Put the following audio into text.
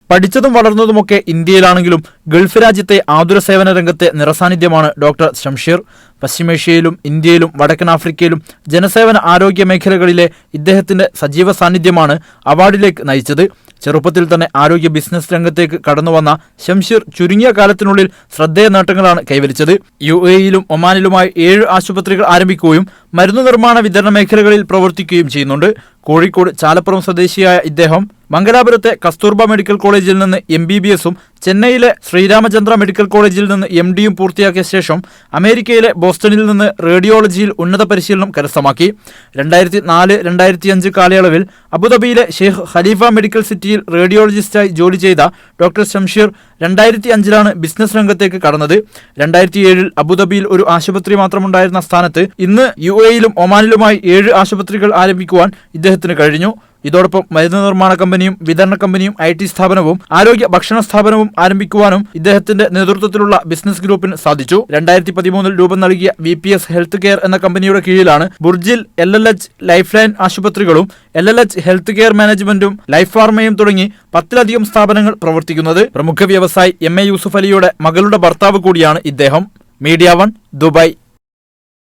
പഠിച്ചതും വളർന്നതുമൊക്കെ ഇന്ത്യയിലാണെങ്കിലും ഗൾഫ് രാജ്യത്തെ ആതുര സേവന രംഗത്തെ നിറസാന്നിധ്യമാണ് ഡോക്ടർ ഷംഷീർ. പശ്ചിമേഷ്യയിലും ഇന്ത്യയിലും വടക്കൻ ആഫ്രിക്കയിലും ജനസേവന ആരോഗ്യ മേഖലകളിലെ ഇദ്ദേഹത്തിന്റെ സജീവ സാന്നിധ്യമാണ് അവാർഡിലേക്ക് നയിച്ചത്. ചെറുപ്പത്തിൽ തന്നെ ആരോഗ്യ ബിസിനസ് രംഗത്തേക്ക് കടന്നുവന്ന ഷംഷീർ ചുരുങ്ങിയ കാലത്തിനുള്ളിൽ ശ്രദ്ധേയ നേട്ടങ്ങളാണ് കൈവരിച്ചത്. UAE-യിലും ഒമാനിലുമായി 7 ആശുപത്രികൾ ആരംഭിക്കുകയും മരുന്ന് നിർമ്മാണ വിതരണ മേഖലകളിൽ പ്രവർത്തിക്കുകയും ചെയ്യുന്നുണ്ട്. കോഴിക്കോട് ചാലപ്പുറം സ്വദേശിയായ ഇദ്ദേഹം മംഗലാപുരത്തെ കസ്തൂർബ മെഡിക്കൽ കോളേജിൽ നിന്ന് MBBS-ഉം ചെന്നൈയിലെ ശ്രീരാമചന്ദ്ര മെഡിക്കൽ കോളേജിൽ നിന്ന് MD-യും പൂർത്തിയാക്കിയ ശേഷം അമേരിക്കയിലെ ബോസ്റ്റണിൽ നിന്ന് റേഡിയോളജിയിൽ ഉന്നത പരിശീലനം കരസ്ഥമാക്കി. 2004-2005 കാലയളവിൽ അബുദാബിയിലെ ഷെയ്ഖ് ഖലീഫ മെഡിക്കൽ സിറ്റിയിൽ റേഡിയോളജിസ്റ്റായി ജോലി ചെയ്ത ഡോക്ടർ ഷംഷീർ 2005-ലാണ് ബിസിനസ് രംഗത്തേക്ക് കടന്നത്. 2007-ൽ അബുദാബിയിൽ ഒരു ആശുപത്രി മാത്രമുണ്ടായിരുന്ന സ്ഥാനത്ത് ഇന്ന് UAE-യിലും ഒമാനിലുമായി 7 ആശുപത്രികൾ ആരംഭിക്കുവാൻ ഇദ്ദേഹത്തിന് കഴിഞ്ഞു. ഇതോടൊപ്പം മരുന്ന് നിർമ്മാണ കമ്പനിയും വിതരണ കമ്പനിയും IT സ്ഥാപനവും ആരോഗ്യ ഭക്ഷണ സ്ഥാപനവും ആരംഭിക്കുവാനും ഇദ്ദേഹത്തിന്റെ നേതൃത്വത്തിലുള്ള ബിസിനസ് ഗ്രൂപ്പിന് സാധിച്ചു. 2013-ൽ രൂപം നൽകിയ VPS ഹെൽത്ത് കെയർ എന്ന കമ്പനിയുടെ കീഴിലാണ് ബുർജിൽ LLH ലൈഫ് ലൈൻ ആശുപത്രികളും LLH ഹെൽത്ത് കെയർ മാനേജ്മെന്റും ലൈഫ് ഫാർമയും തുടങ്ങി 10-ലധികം സ്ഥാപനങ്ങൾ പ്രവർത്തിക്കുന്നത്. പ്രമുഖ വ്യവസായി MA യൂസുഫ് അലിയുടെ മകളുടെ ഭർത്താവ് കൂടിയാണ് ഇദ്ദേഹം. Media 1 Dubai.